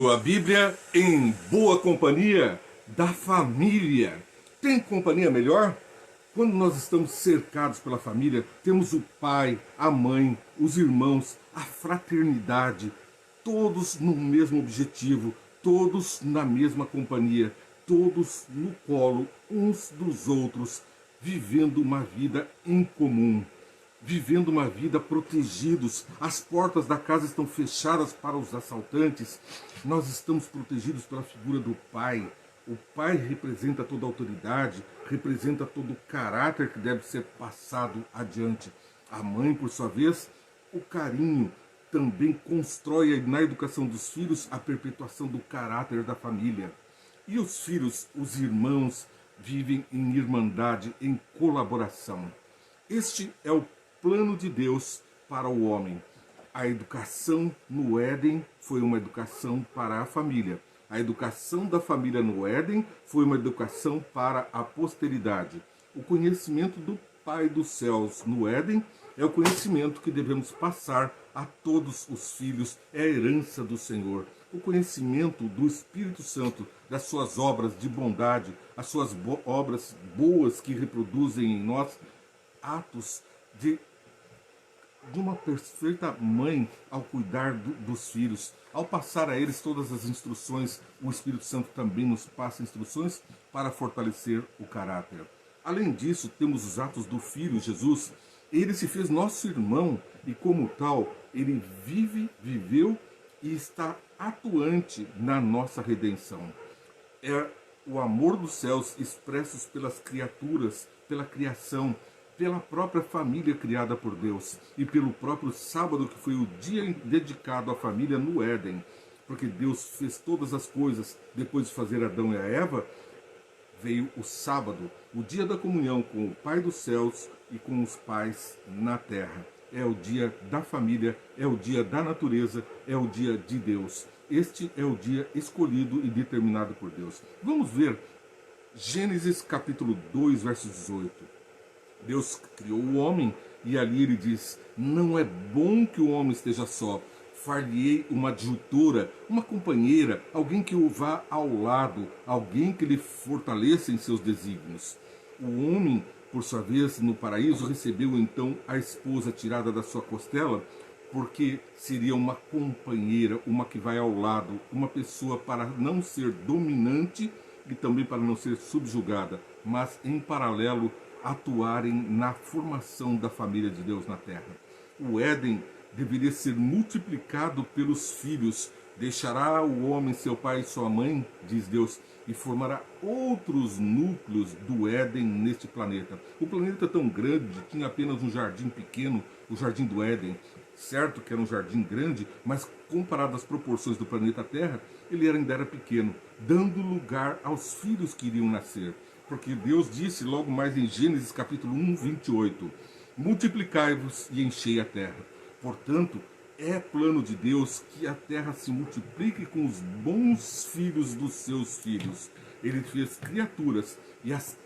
A Bíblia em boa companhia da família. Tem companhia melhor? Quando nós estamos cercados pela família, temos o pai, a mãe, os irmãos, a fraternidade, todos no mesmo objetivo, todos na mesma companhia, todos no colo uns dos outros, vivendo uma vida em comum, vivendo uma vida protegidos. As portas da casa estão fechadas para os assaltantes. Nós estamos protegidos pela figura do pai. O pai representa toda a autoridade, representa todo o caráter que deve ser passado adiante. A mãe, por sua vez, o carinho também constrói na educação dos filhos a perpetuação do caráter da família. E os filhos, os irmãos, vivem em irmandade, em colaboração. Este é o plano de Deus para o homem. A educação no Éden foi uma educação para a família. A educação da família no Éden foi uma educação para a posteridade. O conhecimento do Pai dos céus no Éden é o conhecimento que devemos passar a todos os filhos, é a herança do Senhor. O conhecimento do Espírito Santo, das suas obras de bondade, as suas obras boas que reproduzem em nós atos de uma perfeita mãe ao cuidar dos filhos. Ao passar a eles todas as instruções, o Espírito Santo também nos passa instruções para fortalecer o caráter. Além disso, temos os atos do Filho, Jesus. Ele se fez nosso irmão e, como tal, ele viveu e está atuante na nossa redenção. É o amor dos céus expressos pelas criaturas, pela criação, pela própria família criada por Deus e pelo próprio sábado, que foi o dia dedicado à família no Éden. Porque Deus fez todas as coisas depois de fazer Adão e a Eva, veio o sábado, o dia da comunhão com o Pai dos céus e com os pais na terra. É o dia da família, é o dia da natureza, é o dia de Deus. Este é o dia escolhido e determinado por Deus. Vamos ver Gênesis capítulo 2, verso 18. Deus criou o homem e ali ele diz: não é bom que o homem esteja só. Far-lhe-ei uma adjutora, uma companheira, alguém que o vá ao lado, alguém que lhe fortaleça em seus desígnios. O homem, por sua vez, no paraíso, recebeu então a esposa tirada da sua costela, porque seria uma companheira, uma que vai ao lado, uma pessoa para não ser dominante e também para não ser subjugada, mas em paralelo atuarem na formação da família de Deus na terra. O Éden deveria ser multiplicado pelos filhos. Deixará o homem seu pai e sua mãe, diz Deus, e formará outros núcleos do Éden neste planeta. O planeta tão grande tinha apenas um jardim pequeno, o jardim do Éden. Certo que era um jardim grande, mas comparado às proporções do planeta Terra, ele ainda era pequeno, dando lugar aos filhos que iriam nascer. Porque Deus disse logo mais em Gênesis capítulo 1, 28, multiplicai-vos e enchei a terra. Portanto, é plano de Deus que a terra se multiplique com os bons filhos dos seus filhos. Ele fez criaturas e as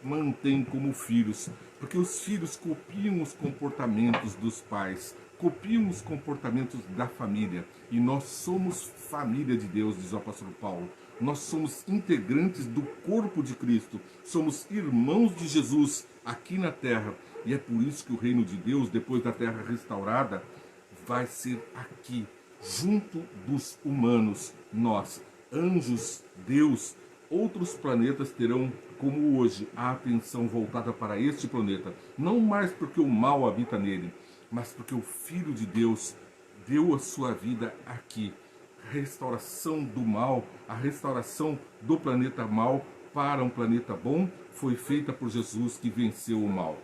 mantém como filhos, porque os filhos copiam os comportamentos dos pais, copiam os comportamentos da família. E nós somos família de Deus, diz o apóstolo Paulo. Nós somos integrantes do corpo de Cristo, somos irmãos de Jesus aqui na terra. E é por isso que o reino de Deus, depois da terra restaurada, vai ser aqui, junto dos humanos. Nós, anjos, Deus, outros planetas terão, como hoje, a atenção voltada para este planeta. Não mais porque o mal habita nele, mas porque o Filho de Deus deu a sua vida aqui. A restauração do mal, a restauração do planeta mal para um planeta bom, foi feita por Jesus, que venceu o mal.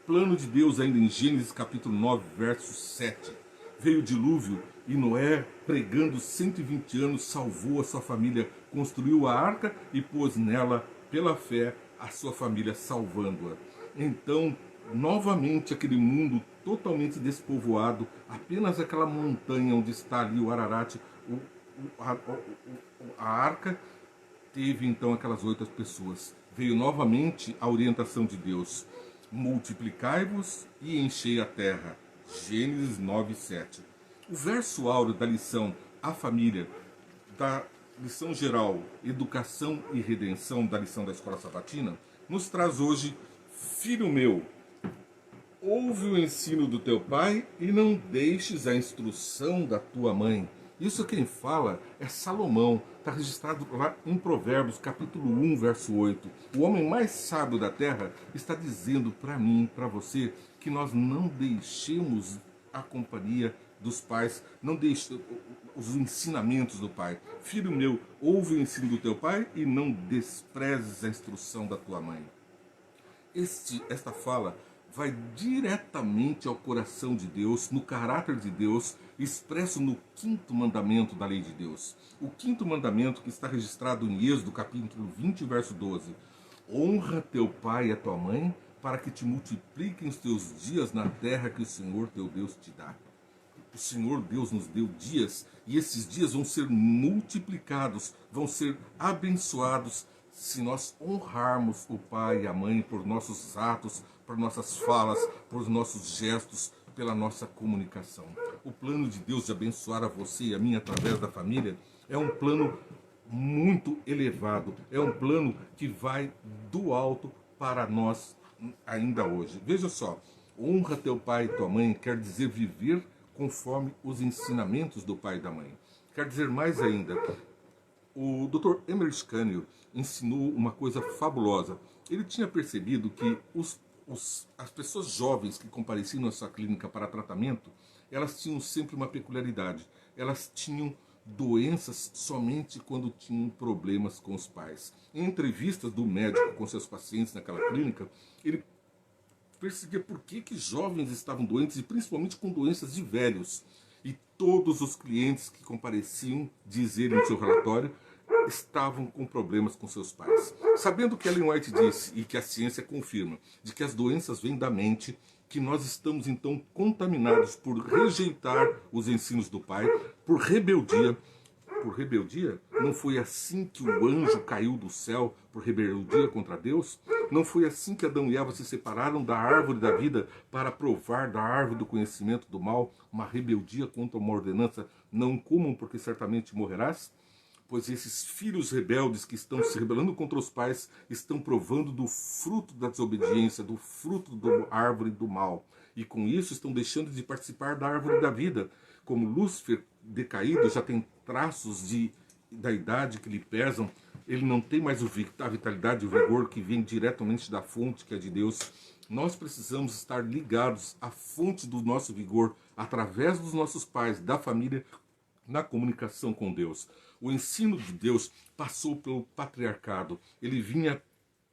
Plano de Deus ainda em Gênesis capítulo 9, verso 7. Veio o dilúvio e Noé, pregando 120 anos, salvou a sua família, construiu a arca e pôs nela, pela fé, a sua família, salvando-a. Então, novamente aquele mundo totalmente despovoado, apenas aquela montanha onde está ali o Ararat, a arca, teve então aquelas 8 pessoas. Veio novamente a orientação de Deus: multiplicai-vos e enchei a terra. Gênesis 9, 7. O verso áureo da lição, a família, da lição geral Educação e Redenção, da lição da Escola Sabatina, nos traz hoje: filho meu, ouve o ensino do teu pai e não deixes a instrução da tua mãe. Isso quem fala é Salomão, está registrado lá em Provérbios, capítulo 1, verso 8. O homem mais sábio da terra está dizendo para mim, para você, que nós não deixemos a companhia dos pais, não deixemos os ensinamentos do pai. Filho meu, ouve o ensino do teu pai e não desprezes a instrução da tua mãe. Esta fala vai diretamente ao coração de Deus, no caráter de Deus, expresso no quinto mandamento da lei de Deus. O quinto mandamento que está registrado em Êxodo, capítulo 20, verso 12. Honra teu pai e a tua mãe, para que te multipliquem os teus dias na terra que o Senhor teu Deus te dá. O Senhor Deus nos deu dias, e esses dias vão ser multiplicados, vão ser abençoados, se nós honrarmos o pai e a mãe por nossos atos, por nossas falas, por nossos gestos, pela nossa comunicação. O plano de Deus de abençoar a você e a mim através da família é um plano muito elevado, é um plano que vai do alto para nós ainda hoje. Veja só, honra teu pai e tua mãe quer dizer viver conforme os ensinamentos do pai e da mãe. Quer dizer mais ainda, o Dr. Emerich Schneider ensinou uma coisa fabulosa. Ele tinha percebido que as pessoas jovens que compareciam na sua clínica para tratamento, elas tinham sempre uma peculiaridade. Elas tinham doenças somente quando tinham problemas com os pais. Em entrevistas do médico com seus pacientes naquela clínica, ele percebia por que jovens estavam doentes, e principalmente com doenças de velhos. E todos os clientes que compareciam, diz ele no seu relatório, estavam com problemas com seus pais. Sabendo que Ellen White disse, e que a ciência confirma, de que as doenças vêm da mente, que nós estamos então contaminados por rejeitar os ensinos do pai, por rebeldia. Por rebeldia? Não foi assim que o anjo caiu do céu por rebeldia contra Deus? Não foi assim que Adão e Eva se separaram da árvore da vida para provar da árvore do conhecimento do mal? Uma rebeldia contra uma ordenança: não comam porque certamente morrerás? Pois esses filhos rebeldes que estão se rebelando contra os pais estão provando do fruto da desobediência, do fruto da árvore do mal. E com isso estão deixando de participar da árvore da vida. Como Lúcifer decaído já tem traços da idade que lhe pesam, ele não tem mais a vitalidade e o vigor que vem diretamente da fonte, que é de Deus. Nós precisamos estar ligados à fonte do nosso vigor, através dos nossos pais, da família, na comunicação com Deus. O ensino de Deus passou pelo patriarcado. Ele vinha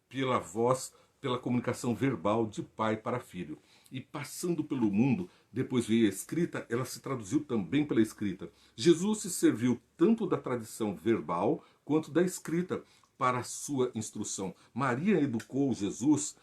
pela voz, pela comunicação verbal de pai para filho. E passando pelo mundo, depois veio a escrita, ela se traduziu também pela escrita. Jesus se serviu tanto da tradição verbal quanto da escrita para a sua instrução. Maria educou Jesus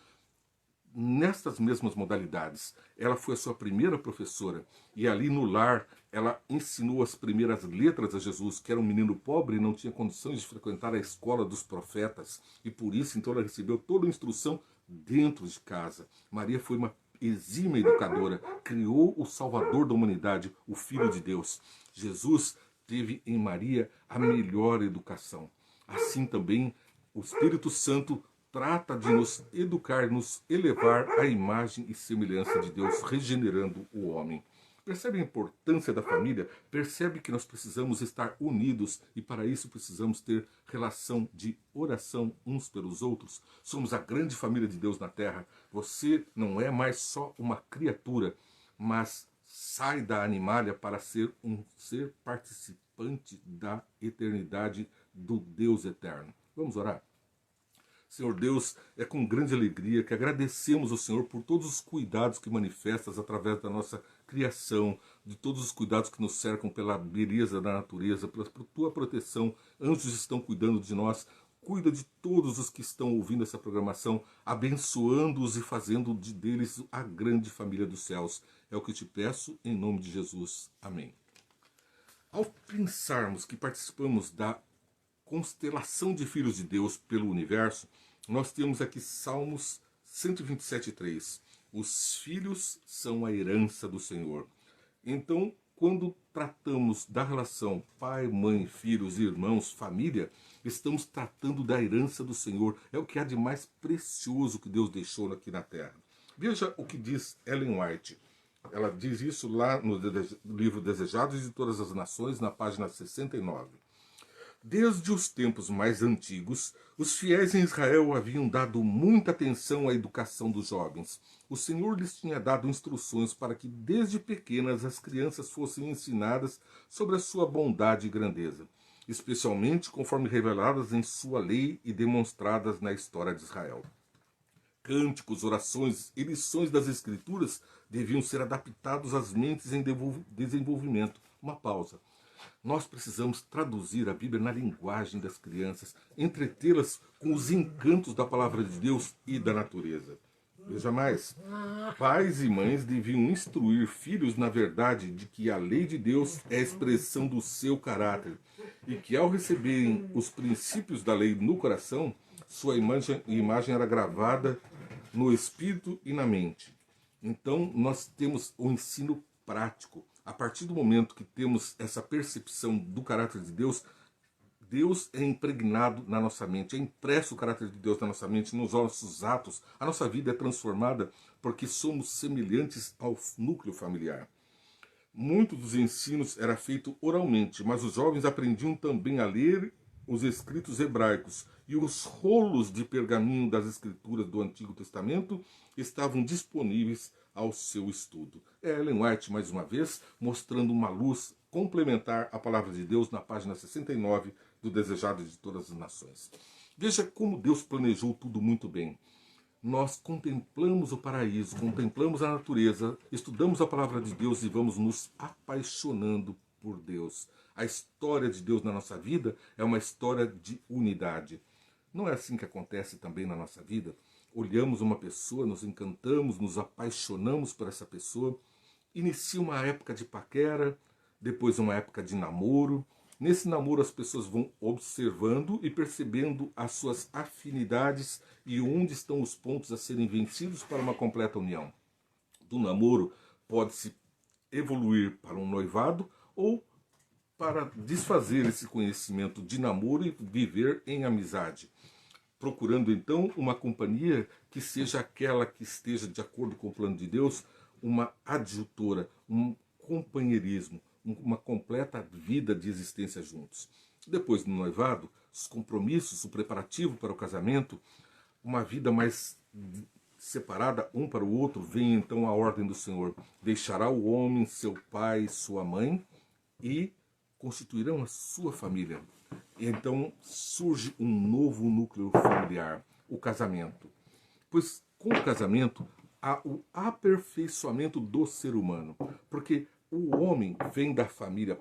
nestas mesmas modalidades. Ela foi a sua primeira professora, e ali no lar ela ensinou as primeiras letras a Jesus, que era um menino pobre e não tinha condições de frequentar a escola dos profetas, e por isso então ela recebeu toda a instrução dentro de casa. Maria foi uma exímia educadora, criou o Salvador da humanidade, o Filho de Deus. Jesus teve em Maria a melhor educação. Assim também o Espírito Santo trata de nos educar, nos elevar à imagem e semelhança de Deus, regenerando o homem. Percebe a importância da família? Percebe que nós precisamos estar unidos, e para isso precisamos ter relação de oração uns pelos outros. Somos a grande família de Deus na terra. Você não é mais só uma criatura, mas sai da animália para ser um ser participante da eternidade do Deus eterno. Vamos orar? Senhor Deus, é com grande alegria que agradecemos ao Senhor por todos os cuidados que manifestas através da nossa criação, de todos os cuidados que nos cercam pela beleza da natureza, pela tua proteção. Anjos estão cuidando de nós. Cuida de todos os que estão ouvindo essa programação, abençoando-os e fazendo deles a grande família dos céus. É o que te peço em nome de Jesus. Amém. Ao pensarmos que participamos da constelação de filhos de Deus pelo universo, nós temos aqui Salmos 127:3. Os filhos são a herança do Senhor. Então, quando tratamos da relação pai, mãe, filhos, irmãos, família, estamos tratando da herança do Senhor. É o que há de mais precioso que Deus deixou aqui na terra. Veja o que diz Ellen White. Ela diz isso lá no livro Desejados de Todas as Nações, na página 69. Desde os tempos mais antigos, os fiéis em Israel haviam dado muita atenção à educação dos jovens. O Senhor lhes tinha dado instruções para que desde pequenas as crianças fossem ensinadas sobre a sua bondade e grandeza, especialmente conforme reveladas em sua lei e demonstradas na história de Israel. Cânticos, orações e lições das Escrituras deviam ser adaptados às mentes em desenvolvimento. Uma pausa. Nós precisamos traduzir a Bíblia na linguagem das crianças, entretê-las com os encantos da palavra de Deus e da natureza. Veja mais, pais e mães deviam instruir filhos na verdade de que a lei de Deus é a expressão do seu caráter e que ao receberem os princípios da lei no coração, sua imagem era gravada no espírito e na mente. Então nós temos o ensino prático. A partir do momento que temos essa percepção do caráter de Deus, Deus é impregnado na nossa mente, é impresso o caráter de Deus na nossa mente, nos nossos atos. A nossa vida é transformada porque somos semelhantes ao núcleo familiar. Muito dos ensinos era feito oralmente, mas os jovens aprendiam também a ler os escritos hebraicos, e os rolos de pergaminho das escrituras do Antigo Testamento estavam disponíveis ao seu estudo. É Ellen White, mais uma vez, mostrando uma luz complementar à palavra de Deus na página 69 do Desejado de Todas as Nações. Veja como Deus planejou tudo muito bem. Nós contemplamos o paraíso, contemplamos a natureza, estudamos a palavra de Deus e vamos nos apaixonando por Deus. A história de Deus na nossa vida é uma história de unidade. Não é assim que acontece também na nossa vida? Olhamos uma pessoa, nos encantamos, nos apaixonamos por essa pessoa, inicia uma época de paquera, depois uma época de namoro. Nesse namoro as pessoas vão observando e percebendo as suas afinidades e onde estão os pontos a serem vencidos para uma completa união. Do namoro pode-se evoluir para um noivado ou para desfazer esse conhecimento de namoro e viver em amizade, procurando então uma companhia que seja aquela que esteja de acordo com o plano de Deus, uma adjutora, um companheirismo, uma completa vida de existência juntos. Depois do noivado, os compromissos, o preparativo para o casamento, uma vida mais separada um para o outro, vem então a ordem do Senhor. Deixará o homem seu pai e sua mãe e constituirão a sua família. E então surge um novo núcleo familiar, o casamento. Pois com o casamento há o aperfeiçoamento do ser humano, porque o homem vem da família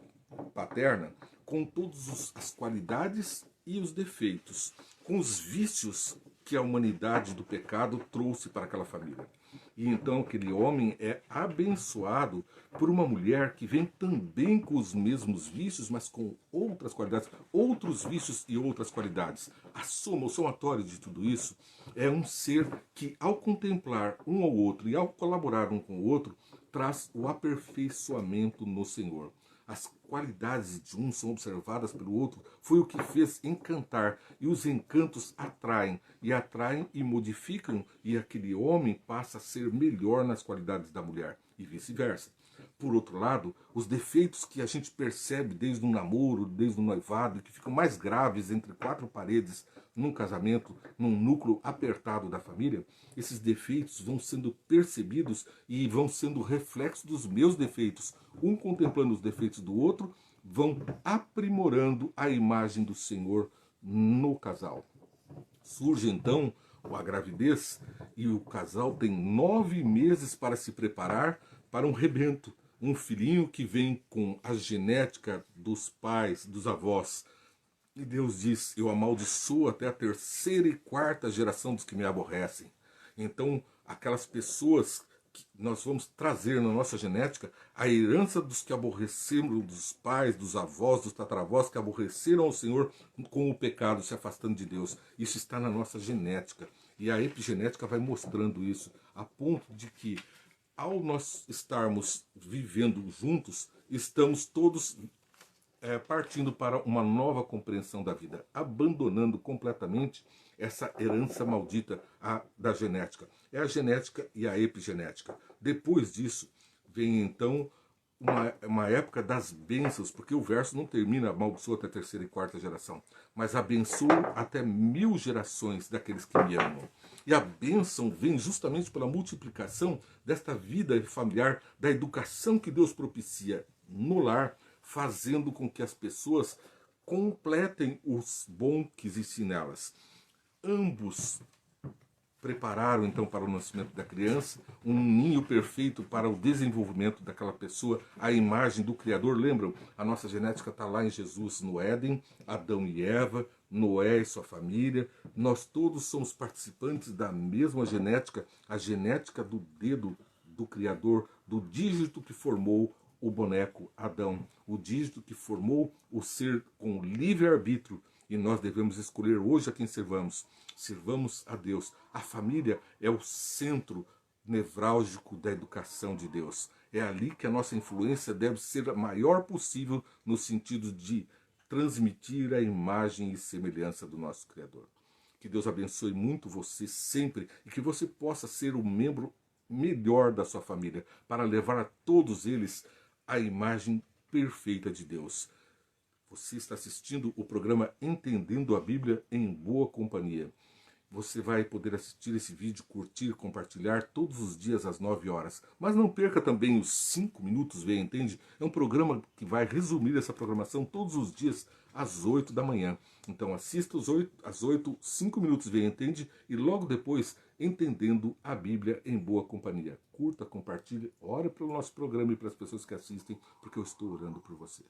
paterna com todas as qualidades e os defeitos, com os vícios que a humanidade do pecado trouxe para aquela família. E então aquele homem é abençoado por uma mulher que vem também com os mesmos vícios, mas com outras qualidades, outros vícios e outras qualidades. A soma, o somatório de tudo isso é um ser que, ao contemplar um ao outro e ao colaborar um com o outro, traz o aperfeiçoamento no Senhor. As qualidades de um são observadas pelo outro, foi o que fez encantar, e os encantos atraem e modificam, e aquele homem passa a ser melhor nas qualidades da mulher, e vice-versa. Por outro lado, os defeitos que a gente percebe desde o namoro, desde o noivado, que ficam mais graves entre quatro paredes num casamento, num núcleo apertado da família, esses defeitos vão sendo percebidos e vão sendo reflexo dos meus defeitos. Um contemplando os defeitos do outro, vão aprimorando a imagem do Senhor no casal. Surge então a gravidez e o casal tem 9 meses para se preparar para um rebento, um filhinho que vem com a genética dos pais, dos avós. E Deus diz, eu amaldiçoo até a 3ª e 4ª geração dos que me aborrecem. Então, aquelas pessoas que nós vamos trazer na nossa genética, a herança dos que aborreceram, dos pais, dos avós, dos tataravós, que aborreceram ao Senhor com o pecado, se afastando de Deus. Isso está na nossa genética. E a epigenética vai mostrando isso, a ponto de que ao nós estarmos vivendo juntos, estamos todos partindo para uma nova compreensão da vida, abandonando completamente essa herança maldita da genética. É a genética e a epigenética. Depois disso, vem então uma época das bênçãos, porque o verso não termina amaldiçoa até a terceira e quarta geração, mas abençoa até 1000 gerações daqueles que me amam. E a bênção vem justamente pela multiplicação desta vida familiar, da educação que Deus propicia no lar, fazendo com que as pessoas completem os bons que existem nelas. Ambos prepararam então para o nascimento da criança um ninho perfeito para o desenvolvimento daquela pessoa, a imagem do Criador. Lembram? A nossa genética está lá em Jesus, no Éden, Adão e Eva, Noé e sua família. Nós todos somos participantes da mesma genética, a genética do dedo do Criador, do dígito que formou o boneco Adão, o dígito que formou o ser com livre-arbítrio. E nós devemos escolher hoje a quem servamos. Servamos a Deus. A família é o centro nevrálgico da educação de Deus. É ali que a nossa influência deve ser a maior possível no sentido de transmitir a imagem e semelhança do nosso Criador. Que Deus abençoe muito você sempre e que você possa ser o membro melhor da sua família para levar a todos eles a imagem perfeita de Deus. Você está assistindo o programa Entendendo a Bíblia em Boa Companhia. Você vai poder assistir esse vídeo, curtir, compartilhar todos os dias às 9 horas. Mas não perca também os 5 minutos, Vê Entende? É um programa que vai resumir essa programação todos os dias às 8 da manhã. Então assista às 8, 5 minutos, Vê Entende? E logo depois, Entendendo a Bíblia em Boa Companhia. Curta, compartilhe, ore pelo nosso programa e para as pessoas que assistem, porque eu estou orando por você.